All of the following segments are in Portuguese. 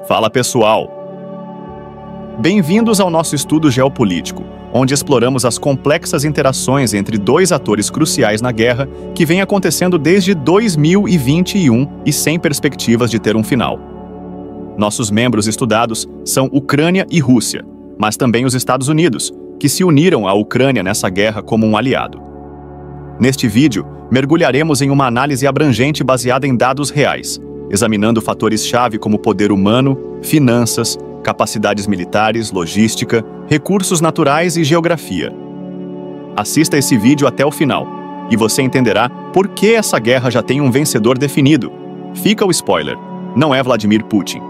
Fala pessoal! Bem-vindos ao nosso estudo geopolítico, onde exploramos as complexas interações entre dois atores cruciais na guerra que vem acontecendo desde 2021 e sem perspectivas de ter um final. Nossos membros estudados são Ucrânia e Rússia, mas também os Estados Unidos, que se uniram à Ucrânia nessa guerra como um aliado. Neste vídeo, mergulharemos em uma análise abrangente baseada em dados reais, examinando fatores-chave como poder humano, finanças, capacidades militares, logística, recursos naturais e geografia. Assista esse vídeo até o final, e você entenderá por que essa guerra já tem um vencedor definido. Fica o spoiler, não é Vladimir Putin.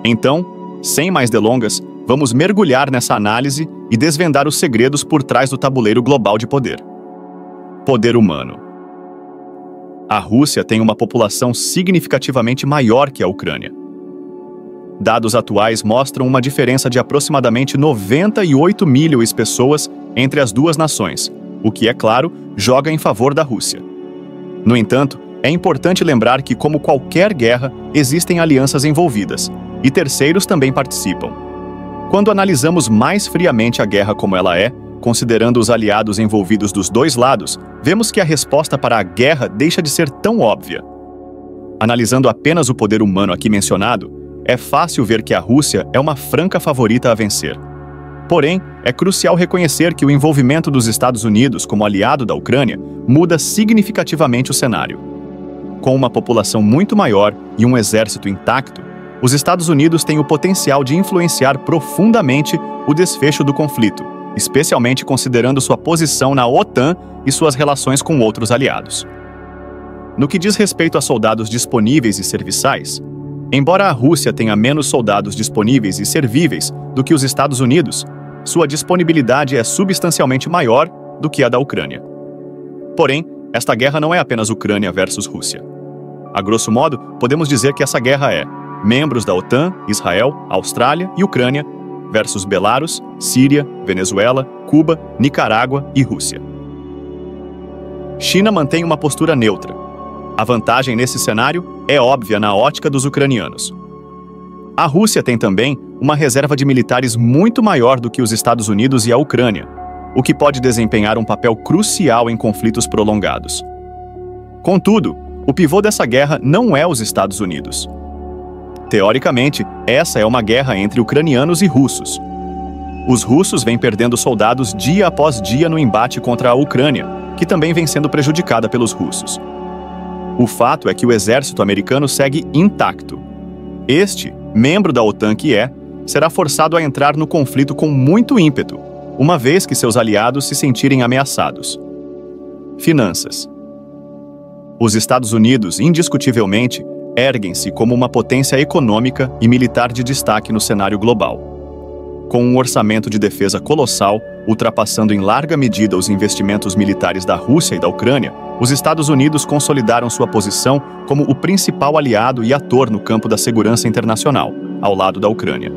Então, sem mais delongas, vamos mergulhar nessa análise e desvendar os segredos por trás do tabuleiro global de poder. Poder humano. A Rússia tem uma população significativamente maior que a Ucrânia. Dados atuais mostram uma diferença de aproximadamente 98 milhões de pessoas entre as duas nações, o que, é claro, joga em favor da Rússia. No entanto, é importante lembrar que, como qualquer guerra, existem alianças envolvidas, e terceiros também participam. Quando analisamos mais friamente a guerra como ela é, considerando os aliados envolvidos dos dois lados, vemos que a resposta para a guerra deixa de ser tão óbvia. Analisando apenas o poder humano aqui mencionado, é fácil ver que a Rússia é uma franca favorita a vencer. Porém, é crucial reconhecer que o envolvimento dos Estados Unidos como aliado da Ucrânia muda significativamente o cenário. Com uma população muito maior e um exército intacto, os Estados Unidos têm o potencial de influenciar profundamente o desfecho do conflito, especialmente considerando sua posição na OTAN e suas relações com outros aliados. No que diz respeito a soldados disponíveis e serviçais, embora a Rússia tenha menos soldados disponíveis e servíveis do que os Estados Unidos, sua disponibilidade é substancialmente maior do que a da Ucrânia. Porém, esta guerra não é apenas Ucrânia versus Rússia. A grosso modo, podemos dizer que essa guerra é membros da OTAN, Israel, Austrália e Ucrânia versus Belarus, Síria, Venezuela, Cuba, Nicarágua e Rússia. China mantém uma postura neutra. A vantagem nesse cenário é óbvia na ótica dos ucranianos. A Rússia tem também uma reserva de militares muito maior do que os Estados Unidos e a Ucrânia, o que pode desempenhar um papel crucial em conflitos prolongados. Contudo, o pivô dessa guerra não é os Estados Unidos. Teoricamente, essa é uma guerra entre ucranianos e russos. Os russos vêm perdendo soldados dia após dia no embate contra a Ucrânia, que também vem sendo prejudicada pelos russos. O fato é que o exército americano segue intacto. Este, membro da OTAN que é, será forçado a entrar no conflito com muito ímpeto, uma vez que seus aliados se sentirem ameaçados. Finanças. Os Estados Unidos, indiscutivelmente, erguem-se como uma potência econômica e militar de destaque no cenário global. Com um orçamento de defesa colossal, ultrapassando em larga medida os investimentos militares da Rússia e da Ucrânia, os Estados Unidos consolidaram sua posição como o principal aliado e ator no campo da segurança internacional, ao lado da Ucrânia.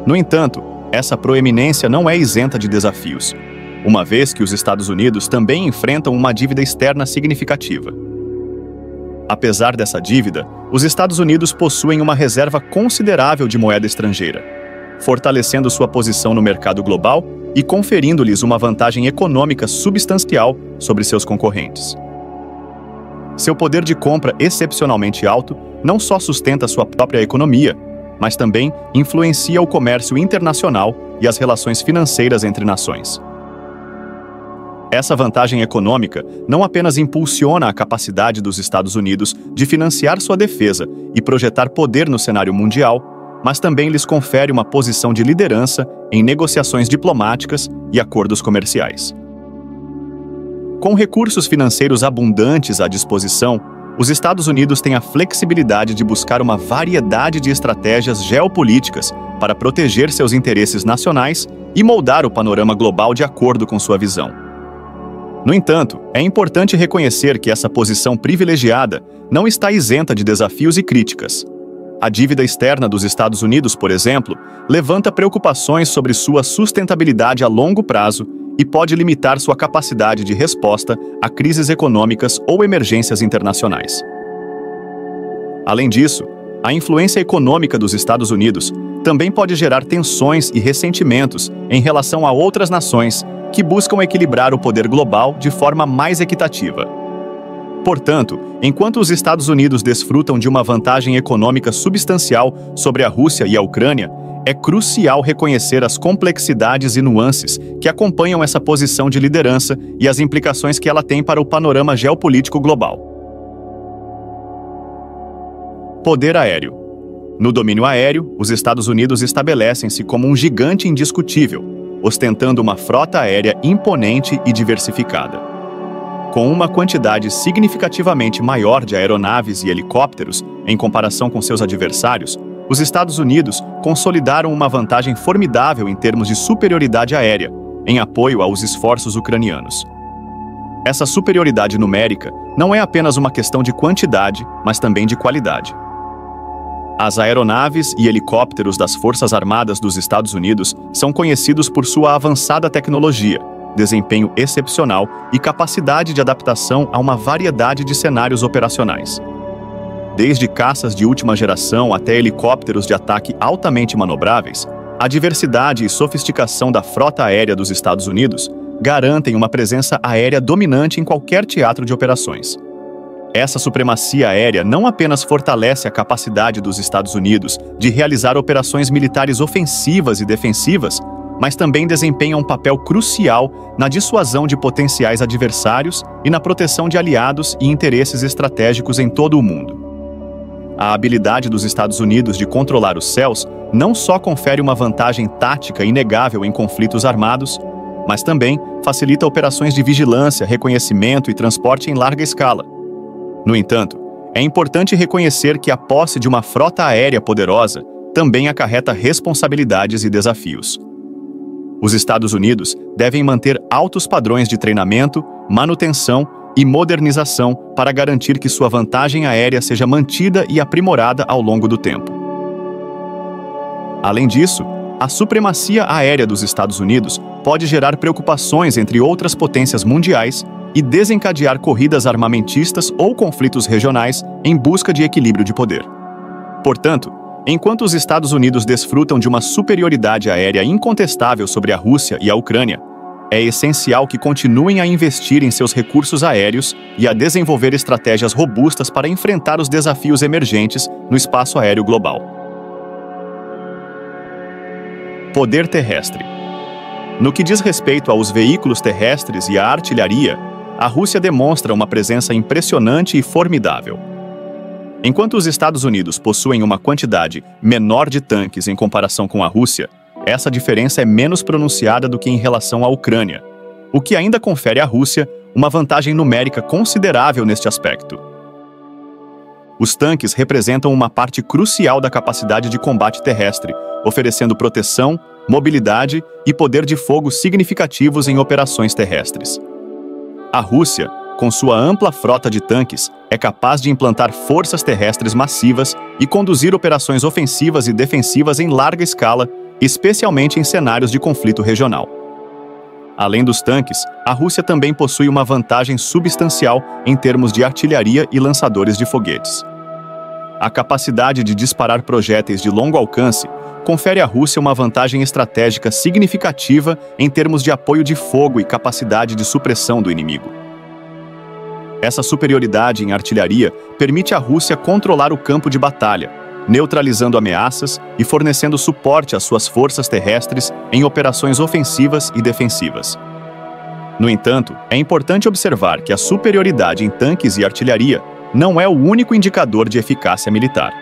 No entanto, essa proeminência não é isenta de desafios, uma vez que os Estados Unidos também enfrentam uma dívida externa significativa. Apesar dessa dívida, os Estados Unidos possuem uma reserva considerável de moeda estrangeira, fortalecendo sua posição no mercado global e conferindo-lhes uma vantagem econômica substancial sobre seus concorrentes. Seu poder de compra excepcionalmente alto não só sustenta sua própria economia, mas também influencia o comércio internacional e as relações financeiras entre nações. Essa vantagem econômica não apenas impulsiona a capacidade dos Estados Unidos de financiar sua defesa e projetar poder no cenário mundial, mas também lhes confere uma posição de liderança em negociações diplomáticas e acordos comerciais. Com recursos financeiros abundantes à disposição, os Estados Unidos têm a flexibilidade de buscar uma variedade de estratégias geopolíticas para proteger seus interesses nacionais e moldar o panorama global de acordo com sua visão. No entanto, é importante reconhecer que essa posição privilegiada não está isenta de desafios e críticas. A dívida externa dos Estados Unidos, por exemplo, levanta preocupações sobre sua sustentabilidade a longo prazo e pode limitar sua capacidade de resposta a crises econômicas ou emergências internacionais. Além disso, A influência econômica dos Estados Unidos também pode gerar tensões e ressentimentos em relação a outras nações que buscam equilibrar o poder global de forma mais equitativa. Portanto, enquanto os Estados Unidos desfrutam de uma vantagem econômica substancial sobre a Rússia e a Ucrânia, é crucial reconhecer as complexidades e nuances que acompanham essa posição de liderança e as implicações que ela tem para o panorama geopolítico global. Poder aéreo. No domínio aéreo, os Estados Unidos estabelecem-se como um gigante indiscutível, ostentando uma frota aérea imponente e diversificada. Com uma quantidade significativamente maior de aeronaves e helicópteros em comparação com seus adversários, os Estados Unidos consolidaram uma vantagem formidável em termos de superioridade aérea, em apoio aos esforços ucranianos. Essa superioridade numérica não é apenas uma questão de quantidade, mas também de qualidade. As aeronaves e helicópteros das Forças Armadas dos Estados Unidos são conhecidos por sua avançada tecnologia, desempenho excepcional e capacidade de adaptação a uma variedade de cenários operacionais. Desde caças de última geração até helicópteros de ataque altamente manobráveis, a diversidade e sofisticação da frota aérea dos Estados Unidos garantem uma presença aérea dominante em qualquer teatro de operações. Essa supremacia aérea não apenas fortalece a capacidade dos Estados Unidos de realizar operações militares ofensivas e defensivas, mas também desempenha um papel crucial na dissuasão de potenciais adversários e na proteção de aliados e interesses estratégicos em todo o mundo. A habilidade dos Estados Unidos de controlar os céus não só confere uma vantagem tática inegável em conflitos armados, mas também facilita operações de vigilância, reconhecimento e transporte em larga escala. No entanto, é importante reconhecer que a posse de uma frota aérea poderosa também acarreta responsabilidades e desafios. Os Estados Unidos devem manter altos padrões de treinamento, manutenção e modernização para garantir que sua vantagem aérea seja mantida e aprimorada ao longo do tempo. Além disso, a supremacia aérea dos Estados Unidos pode gerar preocupações entre outras potências mundiais e desencadear corridas armamentistas ou conflitos regionais em busca de equilíbrio de poder. Portanto, enquanto os Estados Unidos desfrutam de uma superioridade aérea incontestável sobre a Rússia e a Ucrânia, é essencial que continuem a investir em seus recursos aéreos e a desenvolver estratégias robustas para enfrentar os desafios emergentes no espaço aéreo global. Poder terrestre. No que diz respeito aos veículos terrestres e à artilharia, a Rússia demonstra uma presença impressionante e formidável. Enquanto os Estados Unidos possuem uma quantidade menor de tanques em comparação com a Rússia, essa diferença é menos pronunciada do que em relação à Ucrânia, o que ainda confere à Rússia uma vantagem numérica considerável neste aspecto. Os tanques representam uma parte crucial da capacidade de combate terrestre, oferecendo proteção, mobilidade e poder de fogo significativos em operações terrestres. A Rússia, com sua ampla frota de tanques, é capaz de implantar forças terrestres massivas e conduzir operações ofensivas e defensivas em larga escala, especialmente em cenários de conflito regional. Além dos tanques, a Rússia também possui uma vantagem substancial em termos de artilharia e lançadores de foguetes. A capacidade de disparar projéteis de longo alcance confere à Rússia uma vantagem estratégica significativa em termos de apoio de fogo e capacidade de supressão do inimigo. Essa superioridade em artilharia permite à Rússia controlar o campo de batalha, neutralizando ameaças e fornecendo suporte às suas forças terrestres em operações ofensivas e defensivas. No entanto, é importante observar que a superioridade em tanques e artilharia não é o único indicador de eficácia militar.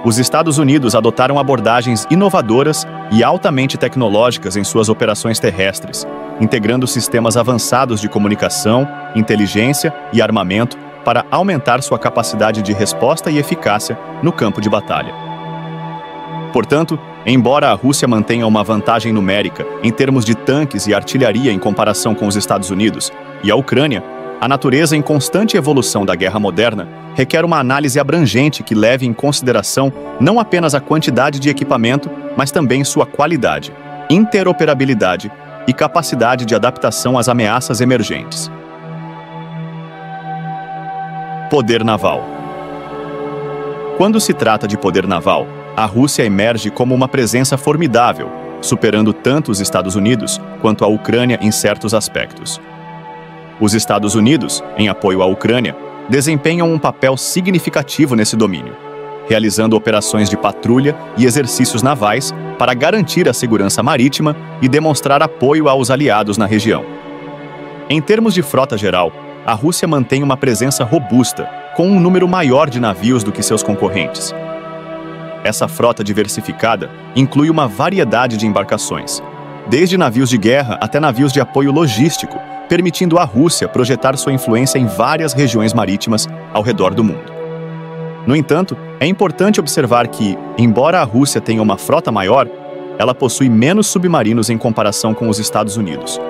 Os Estados Unidos adotaram abordagens inovadoras e altamente tecnológicas em suas operações terrestres, integrando sistemas avançados de comunicação, inteligência e armamento para aumentar sua capacidade de resposta e eficácia no campo de batalha. Portanto, embora a Rússia mantenha uma vantagem numérica em termos de tanques e artilharia em comparação com os Estados Unidos e a Ucrânia, a natureza em constante evolução da guerra moderna requer uma análise abrangente que leve em consideração não apenas a quantidade de equipamento, mas também sua qualidade, interoperabilidade e capacidade de adaptação às ameaças emergentes. Poder naval. Quando se trata de poder naval, a Rússia emerge como uma presença formidável, superando tanto os Estados Unidos quanto a Ucrânia em certos aspectos. Os Estados Unidos, em apoio à Ucrânia, desempenham um papel significativo nesse domínio, realizando operações de patrulha e exercícios navais para garantir a segurança marítima e demonstrar apoio aos aliados na região. Em termos de frota geral, a Rússia mantém uma presença robusta, com um número maior de navios do que seus concorrentes. Essa frota diversificada inclui uma variedade de embarcações, desde navios de guerra até navios de apoio logístico, permitindo à Rússia projetar sua influência em várias regiões marítimas ao redor do mundo. No entanto, é importante observar que, embora a Rússia tenha uma frota maior, ela possui menos submarinos em comparação com os Estados Unidos.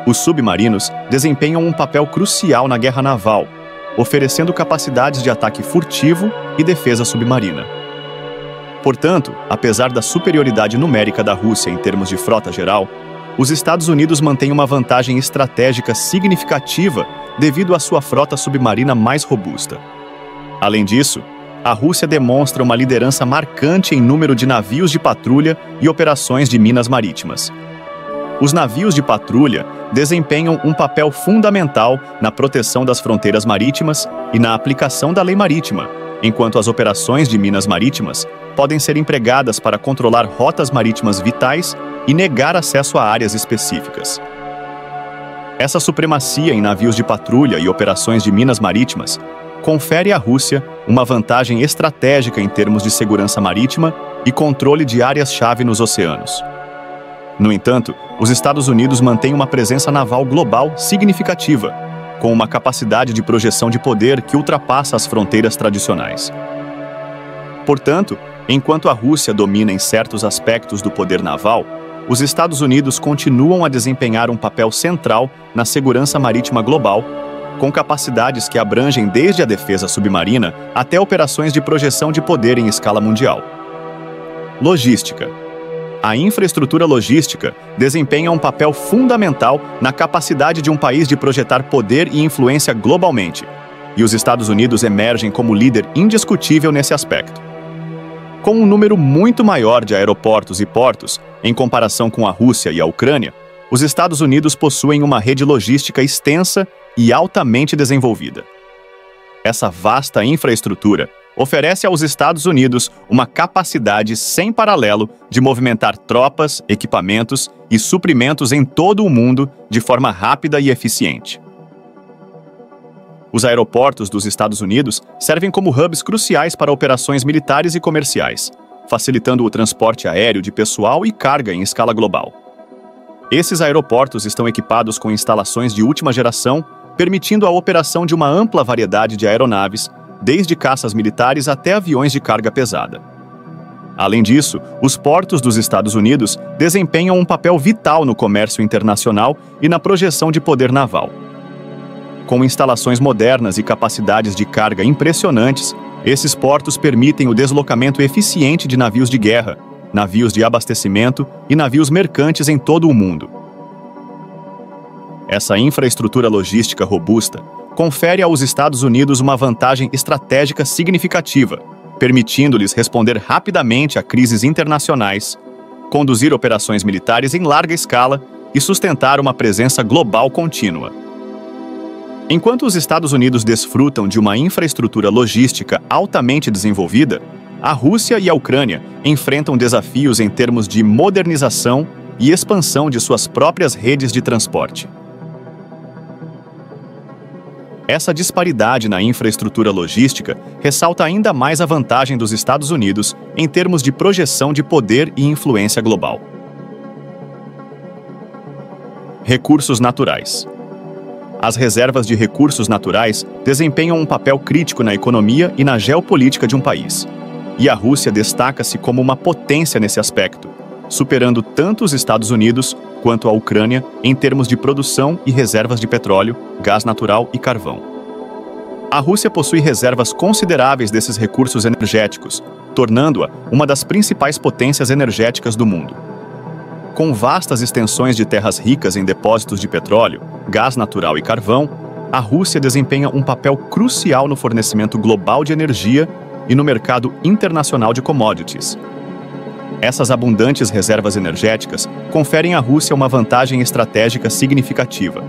Os submarinos desempenham um papel crucial na guerra naval, oferecendo capacidades de ataque furtivo e defesa submarina. Portanto, apesar da superioridade numérica da Rússia em termos de frota geral, os Estados Unidos mantêm uma vantagem estratégica significativa devido à sua frota submarina mais robusta. Além disso, a Rússia demonstra uma liderança marcante em número de navios de patrulha e operações de minas marítimas. Os navios de patrulha desempenham um papel fundamental na proteção das fronteiras marítimas e na aplicação da lei marítima, enquanto as operações de minas marítimas podem ser empregadas para controlar rotas marítimas vitais e negar acesso a áreas específicas. Essa supremacia em navios de patrulha e operações de minas marítimas confere à Rússia uma vantagem estratégica em termos de segurança marítima e controle de áreas-chave nos oceanos. No entanto, os Estados Unidos mantêm uma presença naval global significativa, com uma capacidade de projeção de poder que ultrapassa as fronteiras tradicionais. Portanto, enquanto a Rússia domina em certos aspectos do poder naval, os Estados Unidos continuam a desempenhar um papel central na segurança marítima global, com capacidades que abrangem desde a defesa submarina até operações de projeção de poder em escala mundial. Logística. A infraestrutura logística desempenha um papel fundamental na capacidade de um país de projetar poder e influência globalmente, e os Estados Unidos emergem como líder indiscutível nesse aspecto. Com um número muito maior de aeroportos e portos, em comparação com a Rússia e a Ucrânia, os Estados Unidos possuem uma rede logística extensa e altamente desenvolvida. Essa vasta infraestrutura oferece aos Estados Unidos uma capacidade sem paralelo de movimentar tropas, equipamentos e suprimentos em todo o mundo de forma rápida e eficiente. Os aeroportos dos Estados Unidos servem como hubs cruciais para operações militares e comerciais, facilitando o transporte aéreo de pessoal e carga em escala global. Esses aeroportos estão equipados com instalações de última geração, permitindo a operação de uma ampla variedade de aeronaves, desde caças militares até aviões de carga pesada. Além disso, os portos dos Estados Unidos desempenham um papel vital no comércio internacional e na projeção de poder naval. Com instalações modernas e capacidades de carga impressionantes, esses portos permitem o deslocamento eficiente de navios de guerra, navios de abastecimento e navios mercantes em todo o mundo. Essa infraestrutura logística robusta confere aos Estados Unidos uma vantagem estratégica significativa, permitindo-lhes responder rapidamente a crises internacionais, conduzir operações militares em larga escala e sustentar uma presença global contínua. Enquanto os Estados Unidos desfrutam de uma infraestrutura logística altamente desenvolvida, a Rússia e a Ucrânia enfrentam desafios em termos de modernização e expansão de suas próprias redes de transporte. Essa disparidade na infraestrutura logística ressalta ainda mais a vantagem dos Estados Unidos em termos de projeção de poder e influência global. Recursos naturais. As reservas de recursos naturais desempenham um papel crítico na economia e na geopolítica de um país. E a Rússia destaca-se como uma potência nesse aspecto, superando tanto os Estados Unidos quanto a Ucrânia em termos de produção e reservas de petróleo, gás natural e carvão. A Rússia possui reservas consideráveis desses recursos energéticos, tornando-a uma das principais potências energéticas do mundo. Com vastas extensões de terras ricas em depósitos de petróleo, gás natural e carvão, a Rússia desempenha um papel crucial no fornecimento global de energia e no mercado internacional de commodities. Essas abundantes reservas energéticas conferem à Rússia uma vantagem estratégica significativa,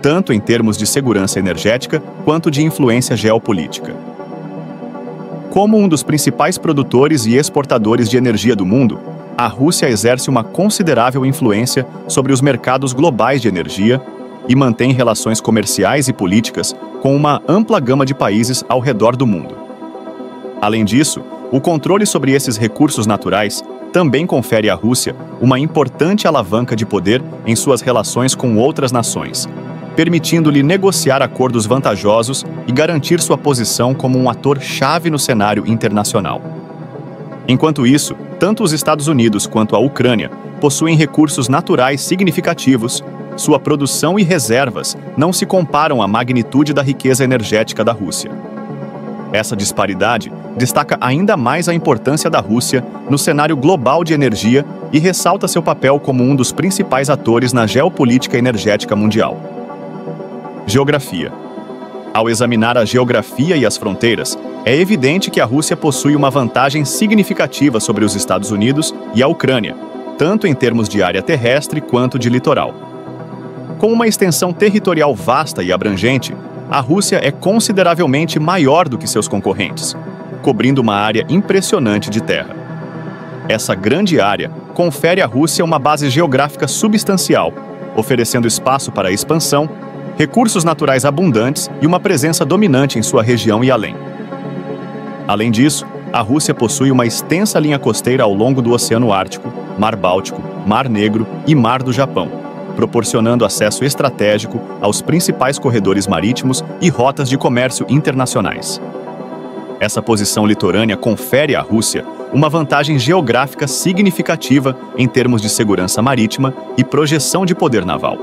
tanto em termos de segurança energética quanto de influência geopolítica. Como um dos principais produtores e exportadores de energia do mundo, a Rússia exerce uma considerável influência sobre os mercados globais de energia e mantém relações comerciais e políticas com uma ampla gama de países ao redor do mundo. Além disso, o controle sobre esses recursos naturais também confere à Rússia uma importante alavanca de poder em suas relações com outras nações, permitindo-lhe negociar acordos vantajosos e garantir sua posição como um ator-chave no cenário internacional. Enquanto isso, tanto os Estados Unidos quanto a Ucrânia possuem recursos naturais significativos, sua produção e reservas não se comparam à magnitude da riqueza energética da Rússia. Essa disparidade destaca ainda mais a importância da Rússia no cenário global de energia e ressalta seu papel como um dos principais atores na geopolítica energética mundial. Geografia. Ao examinar a geografia e as fronteiras, é evidente que a Rússia possui uma vantagem significativa sobre os Estados Unidos e a Ucrânia, tanto em termos de área terrestre quanto de litoral. Com uma extensão territorial vasta e abrangente, a Rússia é consideravelmente maior do que seus concorrentes, cobrindo uma área impressionante de terra. Essa grande área confere à Rússia uma base geográfica substancial, oferecendo espaço para a expansão, recursos naturais abundantes e uma presença dominante em sua região e além. Além disso, a Rússia possui uma extensa linha costeira ao longo do Oceano Ártico, Mar Báltico, Mar Negro e Mar do Japão, proporcionando acesso estratégico aos principais corredores marítimos e rotas de comércio internacionais. Essa posição litorânea confere à Rússia uma vantagem geográfica significativa em termos de segurança marítima e projeção de poder naval.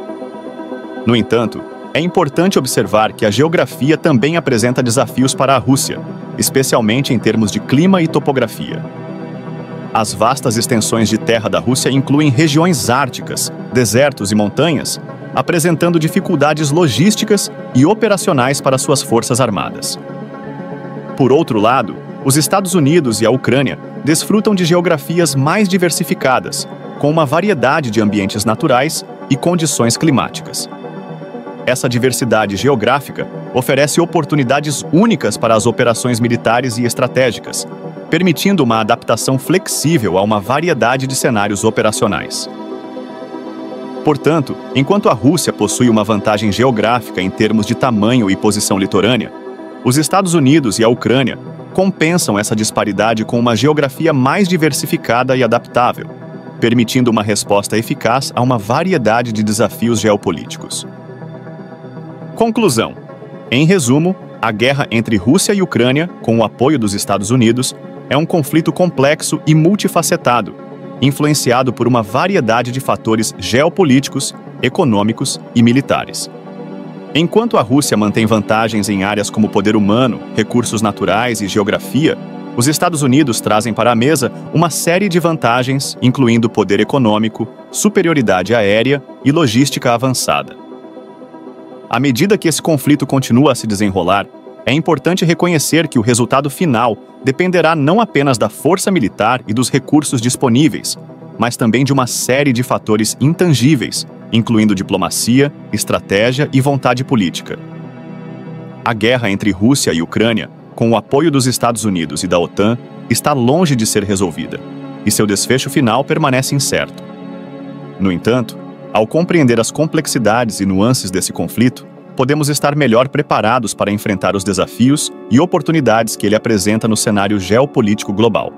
No entanto, é importante observar que a geografia também apresenta desafios para a Rússia, especialmente em termos de clima e topografia. As vastas extensões de terra da Rússia incluem regiões árticas, desertos e montanhas, apresentando dificuldades logísticas e operacionais para suas forças armadas. Por outro lado, os Estados Unidos e a Ucrânia desfrutam de geografias mais diversificadas, com uma variedade de ambientes naturais e condições climáticas. Essa diversidade geográfica oferece oportunidades únicas para as operações militares e estratégicas, permitindo uma adaptação flexível a uma variedade de cenários operacionais. Portanto, enquanto a Rússia possui uma vantagem geográfica em termos de tamanho e posição litorânea, os Estados Unidos e a Ucrânia compensam essa disparidade com uma geografia mais diversificada e adaptável, permitindo uma resposta eficaz a uma variedade de desafios geopolíticos. Conclusão. Em resumo, a guerra entre Rússia e Ucrânia, com o apoio dos Estados Unidos, é um conflito complexo e multifacetado, influenciado por uma variedade de fatores geopolíticos, econômicos e militares. Enquanto a Rússia mantém vantagens em áreas como poder humano, recursos naturais e geografia, os Estados Unidos trazem para a mesa uma série de vantagens, incluindo poder econômico, superioridade aérea e logística avançada. À medida que esse conflito continua a se desenrolar, é importante reconhecer que o resultado final dependerá não apenas da força militar e dos recursos disponíveis, mas também de uma série de fatores intangíveis, incluindo diplomacia, estratégia e vontade política. A guerra entre Rússia e Ucrânia, com o apoio dos Estados Unidos e da OTAN, está longe de ser resolvida, e seu desfecho final permanece incerto. No entanto, ao compreender as complexidades e nuances desse conflito, podemos estar melhor preparados para enfrentar os desafios e oportunidades que ele apresenta no cenário geopolítico global.